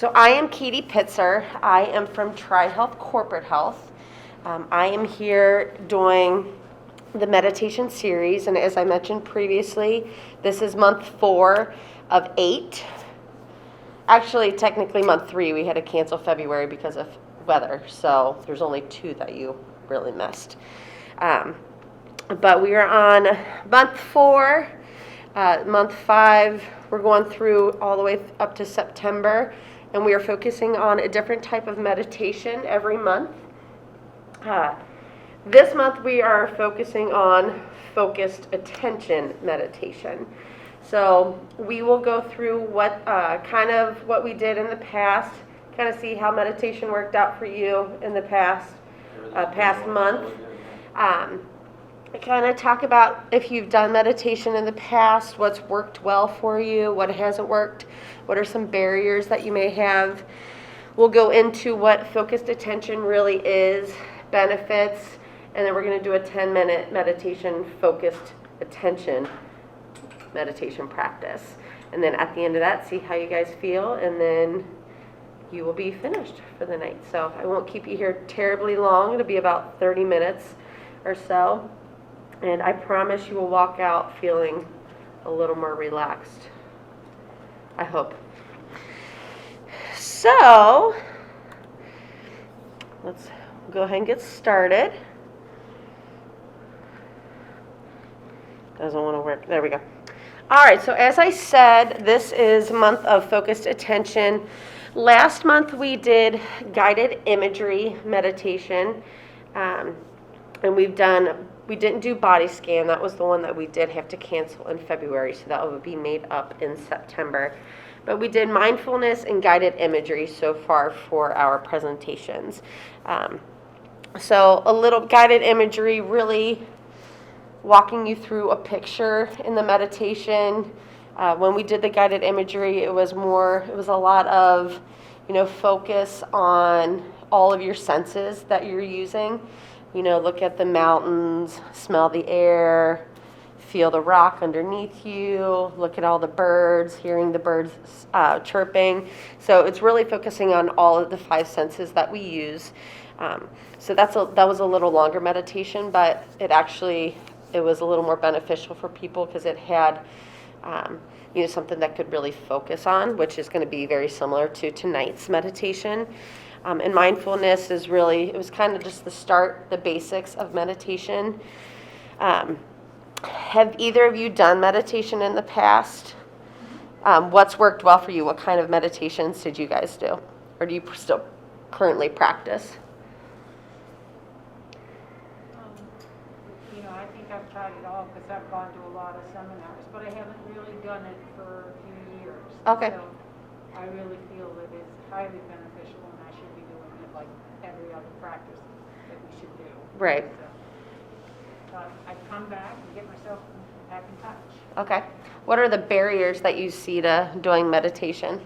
So I am Katie Pitzer. I am from TriHealth Corporate Health. I am here doing the meditation series, and as I mentioned previously, this is month 4 of 8. Actually, technically month 3. We had to cancel February because of weather, so there's only 2 that you really missed. But we are on month 4. Month 5, we're going through all the way up to September, and we are focusing on a different type of meditation every month. This month we are focusing on focused attention meditation. So we will go through what we did in the past, kind of see how meditation worked out for you in the past month. Kind of talk about if you've done meditation in the past, what's worked well for you, what hasn't worked, what are some barriers that you may have. We'll go into what focused attention really is, benefits, and then we're going to do a 10-minute meditation, focused attention meditation practice. And then at the end of that, see how you guys feel, and then you will be finished for the night. So I won't keep you here terribly long. It'll be about 30 minutes or so. And I promise you will walk out feeling a little more relaxed. I hope. So, let's go ahead and get started. Doesn't want to work. There we go. All right, so as I said, this is month of focused attention. Last month we did guided imagery meditation. And we didn't do body scan. That was the one that we did have to cancel in February, so that would be made up in September. But we did mindfulness and guided imagery so far for our presentations. So a little guided imagery, really walking you through a picture in the meditation. When we did the guided imagery, it was a lot of, focus on all of your senses that you're using. Look at the mountains, smell the air, feel the rock underneath you, look at all the birds, hearing the birds chirping. So it's really focusing on all of the 5 senses that we use. So that was a little longer meditation, but it was a little more beneficial for people because it had something that could really focus on, which is going to be very similar to tonight's meditation. And mindfulness it was kind of just the basics of meditation. Have either of you done meditation in the past? What's worked well for you? What kind of meditations did you guys do? Or do you still currently practice? I think I've tried it all because I've gone to a lot of seminars, but I haven't really done it for a few years. Okay. So I really feel that it's highly beneficial, and I should be doing it like every other practice that we should do. Right. So I'd come back and get myself back in touch. Okay. What are the barriers that you see to doing meditation?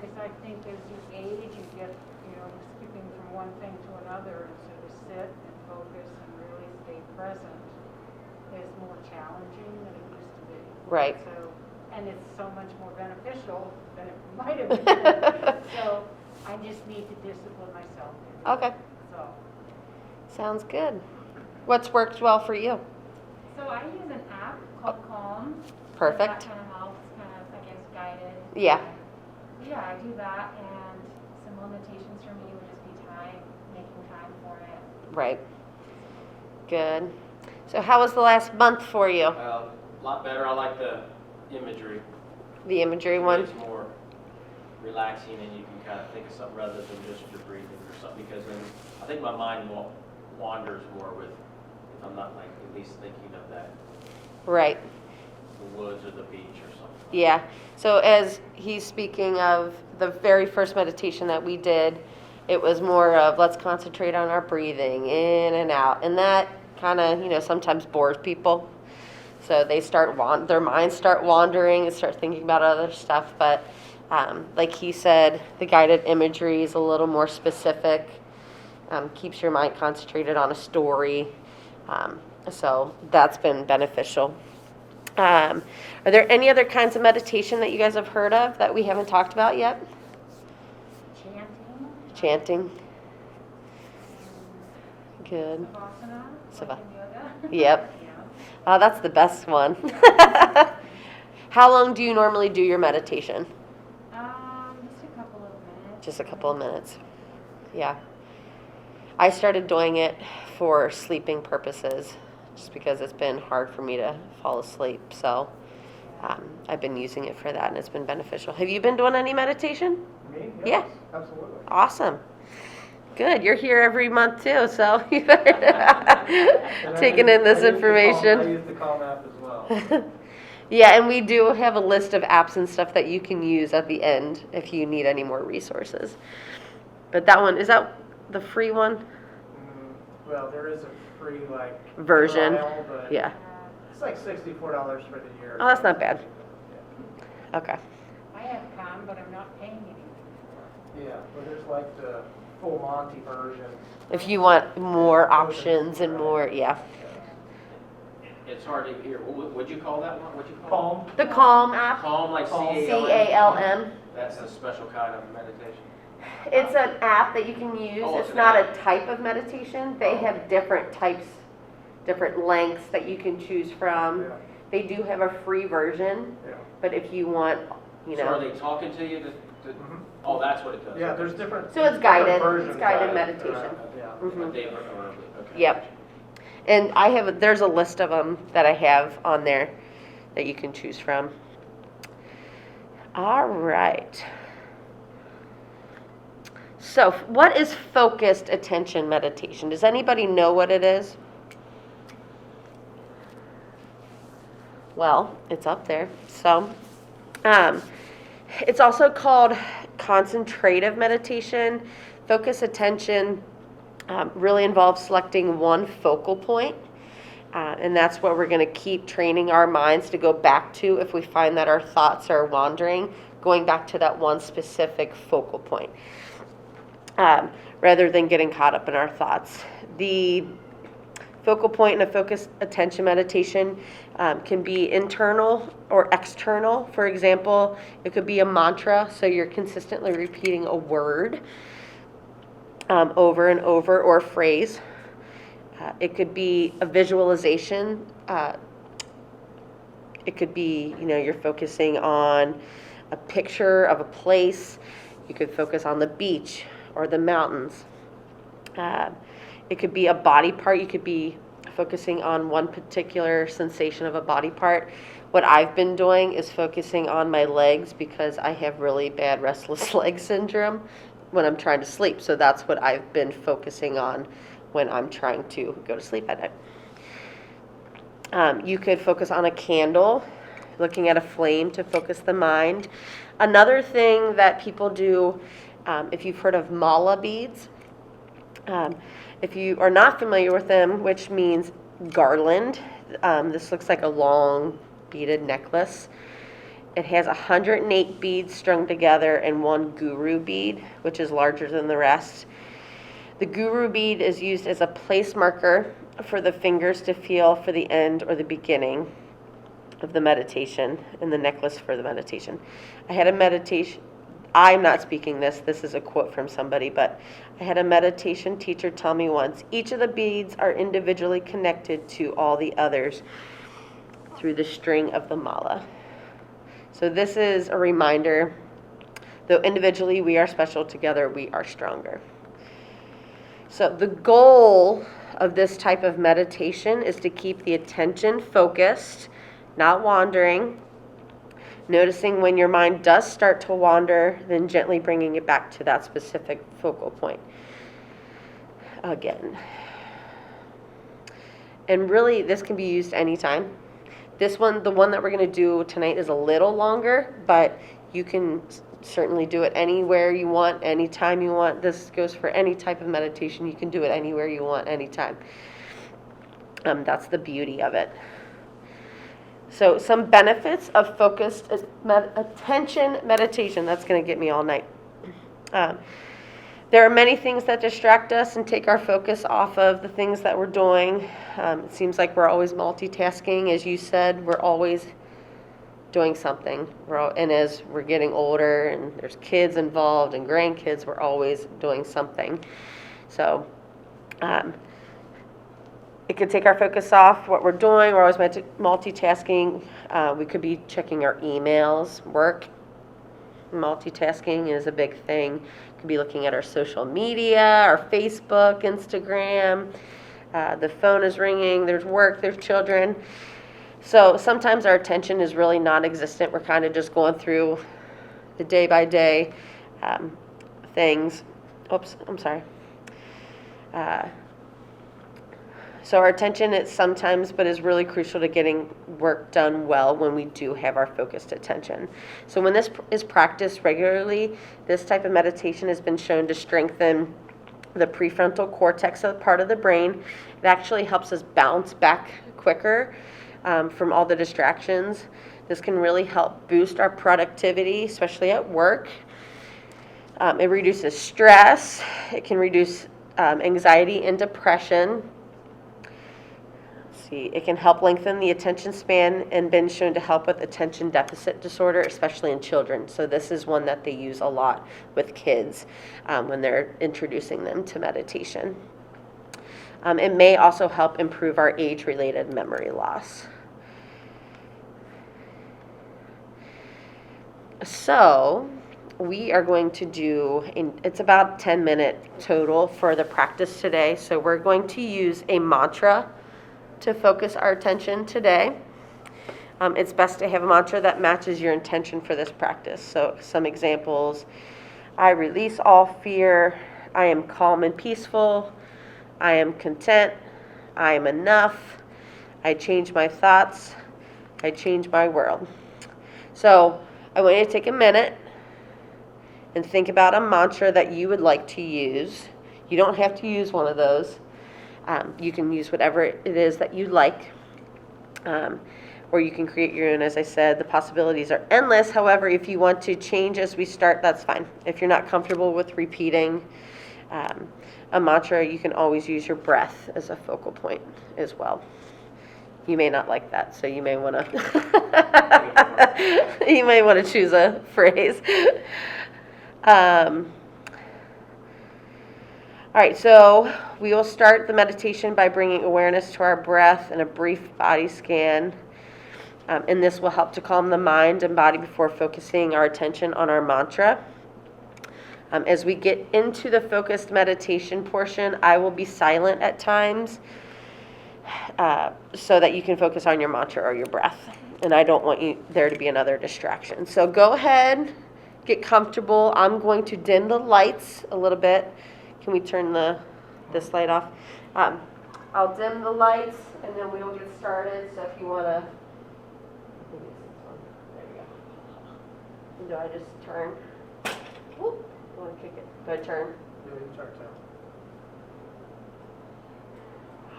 Because I think as you age, you get, skipping from one thing to another, and so to sit and focus and really stay present is more challenging than it used to be. Right. So, and it's so much more beneficial than it might have been. So I just need to discipline myself. Okay. So. Sounds good. What's worked well for you? So I use an app called Calm. Perfect. That kind of helps, guided. Yeah. Yeah, I do that, and some limitations for me would just be making time for it. Right. Good. So how was the last month for you? A lot better. I like the imagery. The imagery one? It's more relaxing, and you can kind of think of something rather than just your breathing or something, because then I think my mind wanders more if I'm not at least thinking of that. Right. The woods or the beach or something. Yeah. So as he's speaking of the very first meditation that we did, it was more of let's concentrate on our breathing in and out. And that kind of, sometimes bores people. So they their minds start wandering and start thinking about other stuff. But like he said, the guided imagery is a little more specific, keeps your mind concentrated on a story. So that's been beneficial. Are there any other kinds of meditation that you guys have heard of that we haven't talked about yet? Chanting. Good. Savasana, Sava- like in yoga. Yep. Yeah. Oh, that's the best one. How long do you normally do your meditation? Just a couple of minutes. Just a couple of minutes. Yeah. I started doing it for sleeping purposes, just because it's been hard for me to fall asleep. So I've been using it for that, and it's been beneficial. Have you been doing any meditation? Me? Yeah. Yes, absolutely. Awesome. Good. You're here every month too, so you better And taking in this information. I use the Calm app as well. Yeah, and we do have a list of apps and stuff that you can use at the end if you need any more resources. But that one, is that the free one? Well, there is a free Version. trial, but Yeah. it's like $64 for the year. Oh, that's not bad. Okay. I have Calm, but I'm not paying anything. Yeah, but there's the full Monty version. If you want more options and more, yeah. It's hard to hear. What'd you call that one? What'd you call Calm. The Calm app. Calm, like Calm. C-A-L-M? C-A-L-M. That's a special kind of meditation. It's an app that you can use. Oh, it's It's an not a app. type of meditation. They have different types, different lengths that you can choose from. Yeah. They do have a free version, Yeah. but if you want, So are they talking to you to Mhm. oh, that's what it does. Yeah, there's different. So it's different guided. versions It's guided of it. meditation. Yeah. Mhm. Okay. Yep. And there's a list of them that I have on there that you can choose from. All right. So, what is focused attention meditation? Does anybody know what it is? Well, it's up there. So, it's also called concentrative meditation. Focus attention really involves selecting one focal point, and that's what we're going to keep training our minds to go back to if we find that our thoughts are wandering, going back to that one specific focal point, rather than getting caught up in our thoughts. The focal point in a focused attention meditation can be internal or external. For example, it could be a mantra, so you're consistently repeating a word over and over, or a phrase. It could be a visualization. It could be, you're focusing on a picture of a place. You could focus on the beach or the mountains. It could be a body part. You could be focusing on one particular sensation of a body part. What I've been doing is focusing on my legs, because I have really bad restless leg syndrome when I'm trying to sleep. So that's what I've been focusing on when I'm trying to go to sleep at night. You could focus on a candle, looking at a flame to focus the mind. Another thing that people do, if you've heard of mala beads, if you are not familiar with them, which means garland, this looks like a long beaded necklace. It has 108 beads strung together and one guru bead, which is larger than the rest. The guru bead is used as a place marker for the fingers to feel for the end or the beginning of the meditation, and the necklace for the meditation. I had a meditation, I'm not speaking this is a quote from somebody, but I had a meditation teacher tell me once, each of the beads are individually connected to all the others through the string of the mala. So this is a reminder, though individually we are special, together we are stronger. So the goal of this type of meditation is to keep the attention focused, not wandering, noticing when your mind does start to wander, then gently bringing it back to that specific focal point again. And really, this can be used anytime. This one, the one that we're going to do tonight, is a little longer, but you can certainly do it anywhere you want, anytime you want. This goes for any type of meditation. You can do it anywhere you want, anytime. That's the beauty of it. So some benefits of focused attention meditation. That's going to get me all night. There are many things that distract us and take our focus off of the things that we're doing. It seems like we're always multitasking. As you said, we're always doing something. And as we're getting older and there's kids involved and grandkids, we're always doing something. So it could take our focus off what we're doing. We're always multitasking. We could be checking our emails, work. Multitasking is a big thing. Could be looking at our social media, our Facebook, Instagram. The phone is ringing. There's work. There's children. So sometimes our attention is really non-existent. We're kind of just going through the day-by-day things. Oops, I'm sorry. So our attention is sometimes, but is really crucial to getting work done well when we do have our focused attention. So when this is practiced regularly, this type of meditation has been shown to strengthen the prefrontal cortex part of the brain. It actually helps us bounce back quicker from all the distractions. This can really help boost our productivity, especially at work. It reduces stress. It can reduce anxiety and depression. It can help lengthen the attention span and been shown to help with attention deficit disorder, especially in children. So this is one that they use a lot with kids when they're introducing them to meditation. It may also help improve our age-related memory loss. So we are going to do, it's about 10 minutes total for the practice today. So we're going to use a mantra to focus our attention today. It's best to have a mantra that matches your intention for this practice. So some examples: I release all fear. I am calm and peaceful. I am content. I am enough. I change my thoughts. I change my world. So I want you to take a minute and think about a mantra that you would like to use. You don't have to use one of those. You can use whatever it is that you like, or you can create your own. As I said, the possibilities are endless. However, if you want to change as we start, that's fine. If you're not comfortable with repeating a mantra, you can always use your breath as a focal point as well. You may not like that, so you may want to choose a phrase. All right, so we will start the meditation by bringing awareness to our breath and a brief body scan. And this will help to calm the mind and body before focusing our attention on our mantra. As we get into the focused meditation portion, I will be silent at times so that you can focus on your mantra or your breath. And I don't want there to be another distraction. So go ahead, get comfortable. I'm going to dim the lights a little bit. Can we turn this light off? I'll dim the lights and then we'll get started. So if you want to, there you go. Do I just turn? Whoop, I want to kick it. Do I turn? Yeah, you turn down.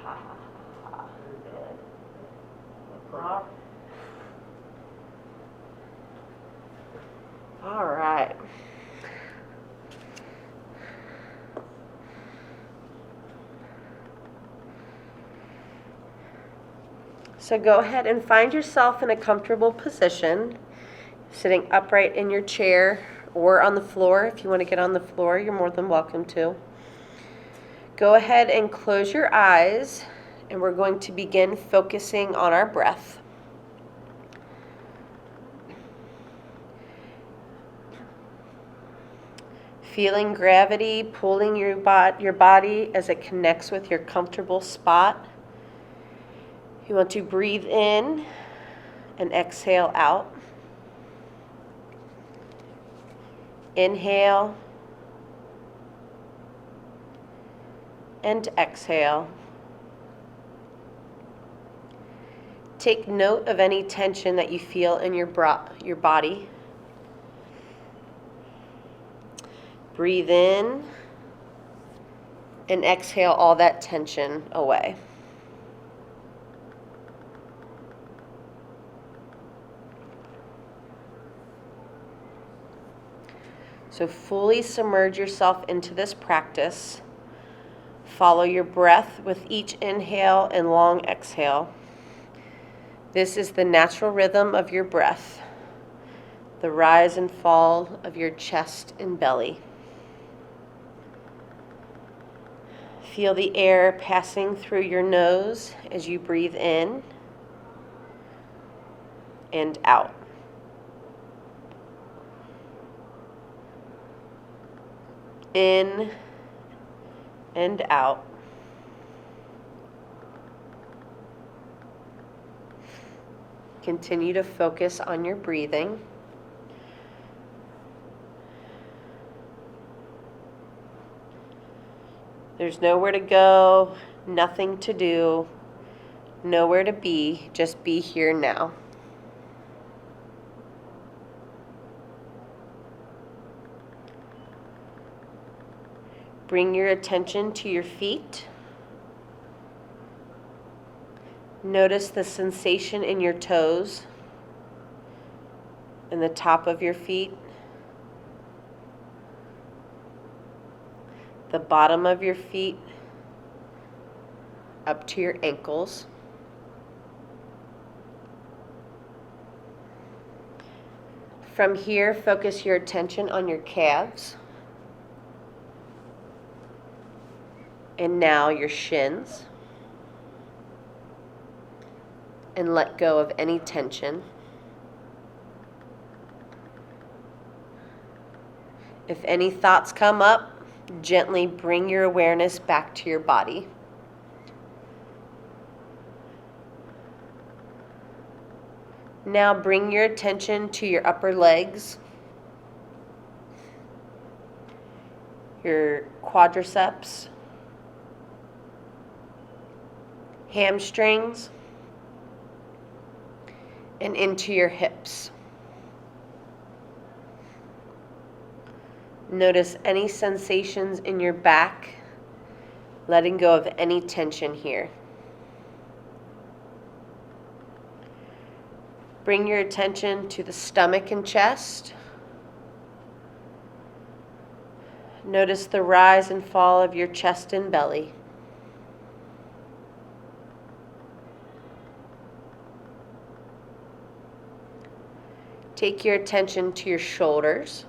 Ha ha ha. All right. So go ahead and find yourself in a comfortable position, sitting upright in your chair or on the floor. If you want to get on the floor, you're more than welcome to. Go ahead and close your eyes, and we're going to begin focusing on our breath. Feeling gravity pulling your body as it connects with your comfortable spot. You want to breathe in and exhale out. Inhale and exhale. Take note of any tension that you feel in your body. Breathe in and exhale all that tension away. So fully submerge yourself into this practice. Follow your breath with each inhale and long exhale. This is the natural rhythm of your breath, the rise and fall of your chest and belly. Feel the air passing through your nose as you breathe in and out. In and out. Continue to focus on your breathing. There's nowhere to go, nothing to do, nowhere to be, just be here now. Bring your attention to your feet. Notice the sensation in your toes and the top of your feet, the bottom of your feet up to your ankles. From here, focus your attention on your calves. And now your shins. And let go of any tension. If any thoughts come up, gently bring your awareness back to your body. Now bring your attention to your upper legs, your quadriceps, hamstrings, and into your hips. Notice any sensations in your back, letting go of any tension here. Bring your attention to the stomach and chest. Notice the rise and fall of your chest and belly. Take your attention to your shoulders.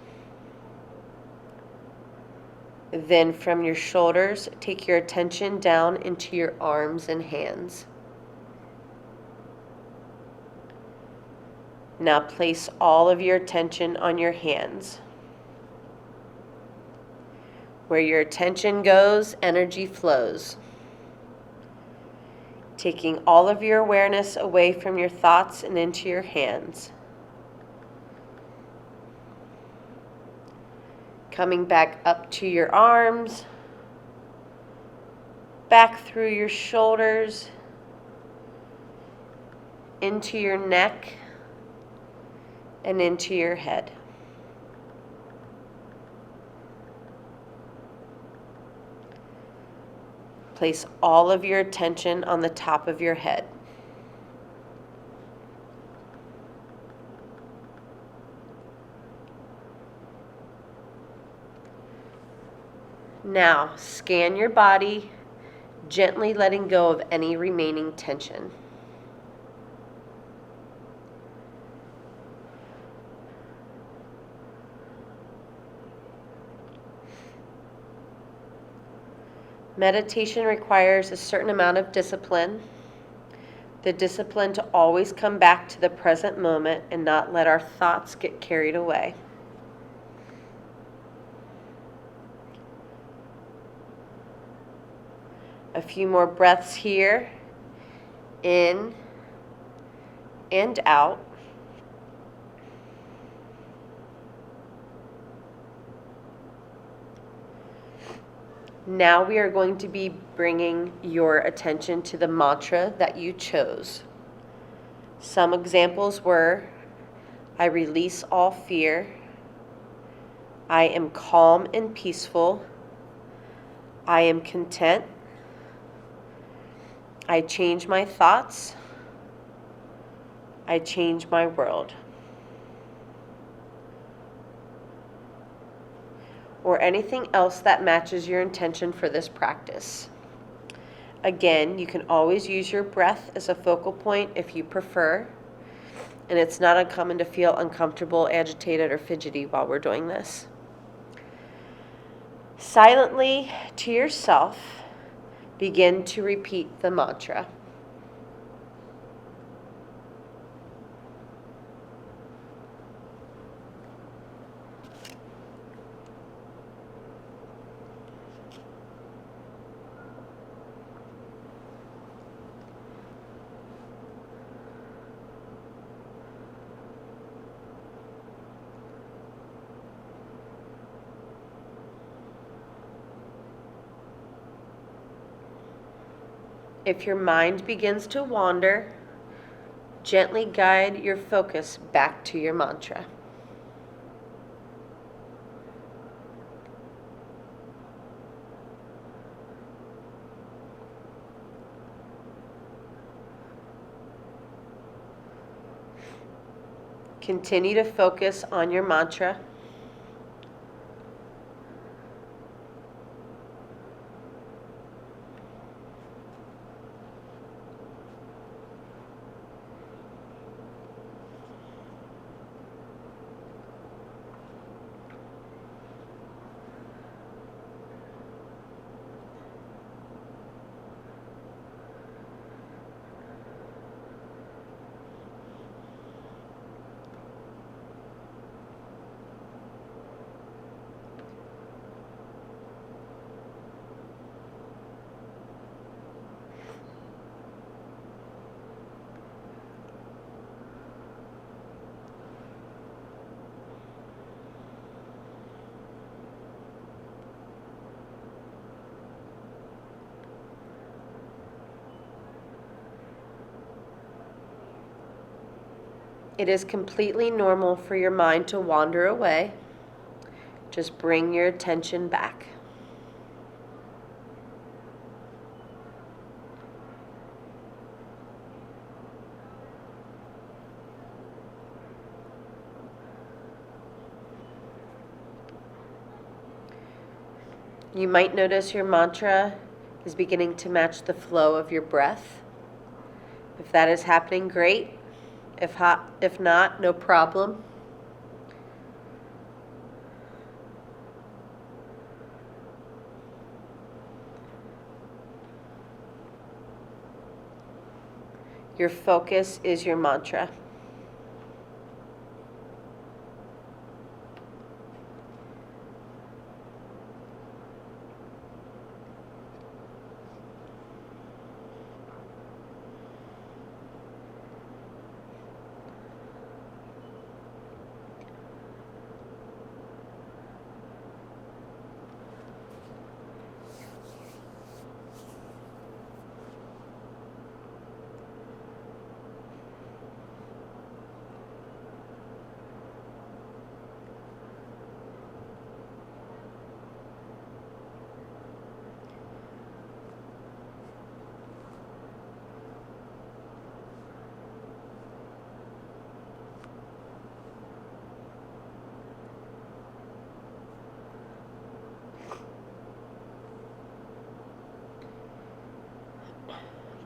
Then from your shoulders, take your attention down into your arms and hands. Now place all of your attention on your hands. Where your attention goes, energy flows. Taking all of your awareness away from your thoughts and into your hands. Coming back up to your arms, back through your shoulders, into your neck, and into your head. Place all of your attention on the top of your head. Now, scan your body, gently letting go of any remaining tension. Meditation requires a certain amount of discipline. The discipline to always come back to the present moment and not let our thoughts get carried away. A few more breaths here, in and out. Now we are going to be bringing your attention to the mantra that you chose. Some examples were, I release all fear. I am calm and peaceful. I am content. I change my thoughts. I change my world. Or anything else that matches your intention for this practice. Again, you can always use your breath as a focal point if you prefer. And it's not uncommon to feel uncomfortable, agitated, or fidgety while we're doing this. Silently to yourself, begin to repeat the mantra. If your mind begins to wander, gently guide your focus back to your mantra. Continue to focus on your mantra. It is completely normal for your mind to wander away. Just bring your attention back. You might notice your mantra is beginning to match the flow of your breath. If that is happening, great. If not, no problem. Your focus is your mantra.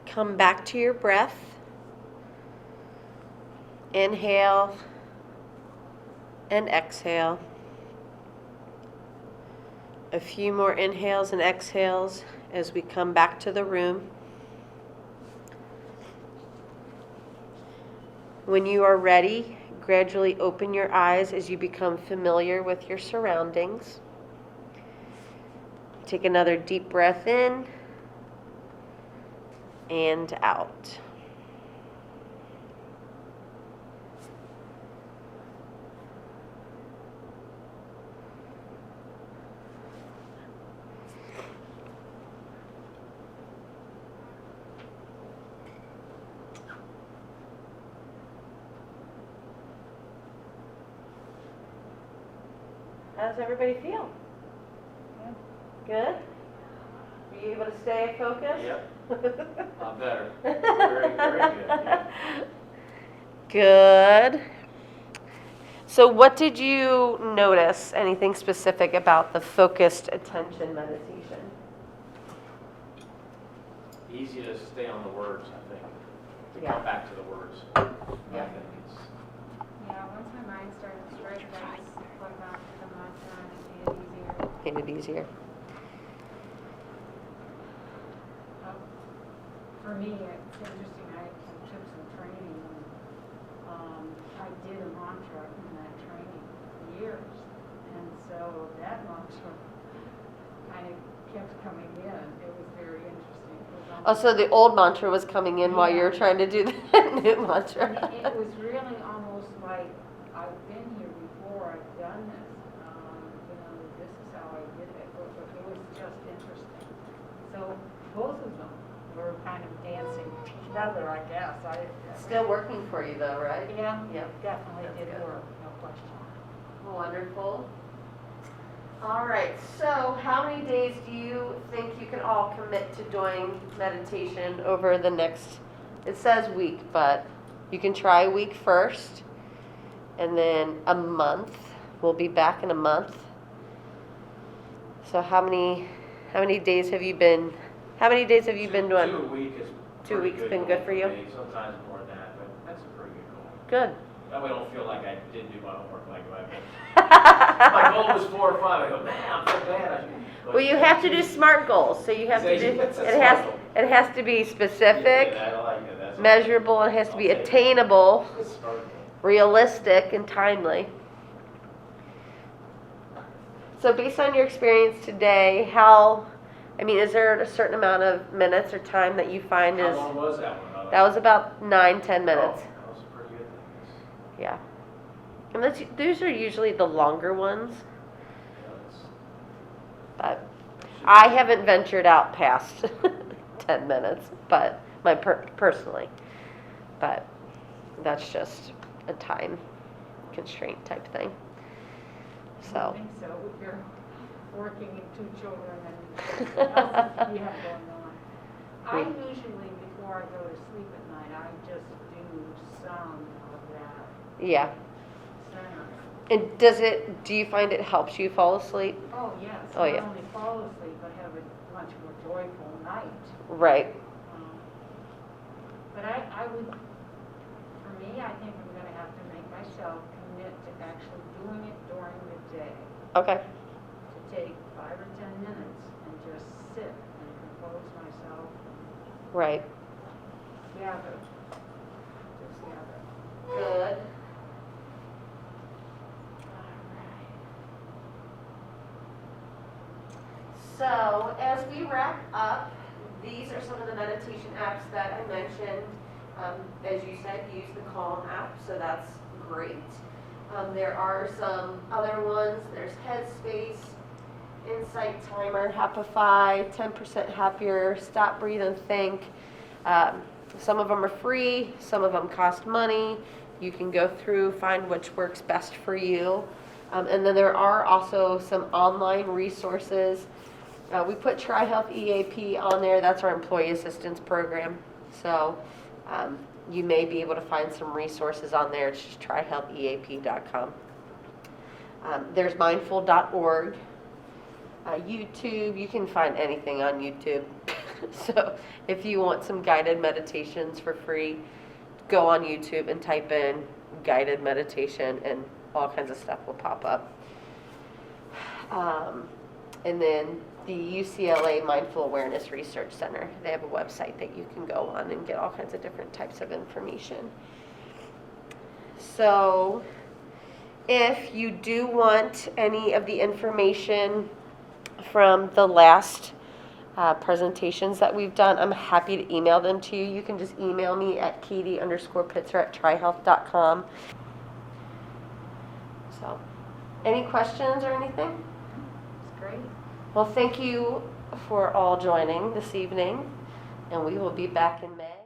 Come back to your breath. Inhale and exhale. A few more inhales and exhales as we come back to the room. When you are ready, gradually open your eyes as you become familiar with your surroundings. Take another deep breath in and out. How does everybody feel? Good? Were you able to stay focused? Yep. A lot better. Very, very good. Yeah. Good. So what did you notice, anything specific about the focused attention meditation? easy to stay on the words, I think. To Yeah. come back to the words. Yeah. I think it's, Yeah, once my mind started to strike, I just went back to the mantra and it made it easier. Made it easier. For me, it's interesting, I took some training, and I did a mantra in that training for years. And so that mantra kind of kept coming in. It was very interesting. It was Oh, so the old mantra was coming in while you were Yeah. trying to do the new And mantra. it was really almost like, I've been here before, I've done this, this is how I did it. It was just interesting. So both of them were kind of dancing together, I guess. Still working for you though, right? Yeah, Yep. definitely That's did good. work, no question. Wonderful. All right, so how many days do you think you can all commit to doing meditation over the next, it says week, but you can try a week first, and then a month. We'll be back in a month. So how many days have you been doing? 2 a week is 2 pretty weeks been goal good for you? me. Sometimes more than that, but that's a pretty good goal. Good. That way I don't feel like I didn't do my homework like my goal was 4 or 5. I go, man, I'm so bad. Well, you have to do SMART goals, so you have to do, That's a it has to be specific, Yeah, I like it. That's measurable, it has to be I'll take it. attainable, Good start. realistic, and timely. So based on your experience today, is there a certain amount of minutes or time that you find How is, long was that one? that was about 9-10 minutes. Oh, that was a pretty good thing. Yeah. And those are usually the longer ones, but I haven't ventured out past 10 minutes, but personally, but that's just a time constraint type thing. I So. think so, if you're working and 2 children and everything else you have going on. I usually, before I go to sleep at night, I just do some of that Yeah. center. And do you find it helps you fall asleep? Oh, yes, Oh, not yeah. only fall asleep, but have a much more joyful night. Right. But I would, for me, I think I'm gonna have to make myself commit to actually doing it during the day. Okay. To take 5 or 10 minutes and just sit and compose myself and Right. gather. Just gather. Good. So, as we wrap up, these are some of the meditation apps that I mentioned. As you said, use the Calm app, so that's great. There are some other ones. There's Headspace, Insight Timer, Happify, 10% Happier, Stop, Breathe, and Think. Some of them are free, some of them cost money. You can go through, find which works best for you. And then there are also some online resources. We put TriHealth EAP on there. That's our employee assistance program. So you may be able to find some resources on there. It's just TriHealthEAP.com. There's mindful.org. YouTube, you can find anything on YouTube. So if you want some guided meditations for free, go on YouTube and type in guided meditation and all kinds of stuff will pop up. And then the UCLA Mindful Awareness Research Center, they have a website that you can go on and get all kinds of different types of information. So if you do want any of the information from the last presentations that we've done, I'm happy to email them to you. You can just email me at katie_pitzer@trihealth.com. So, any questions or anything? It's great. Well, thank you for all joining this evening, and we will be back in May.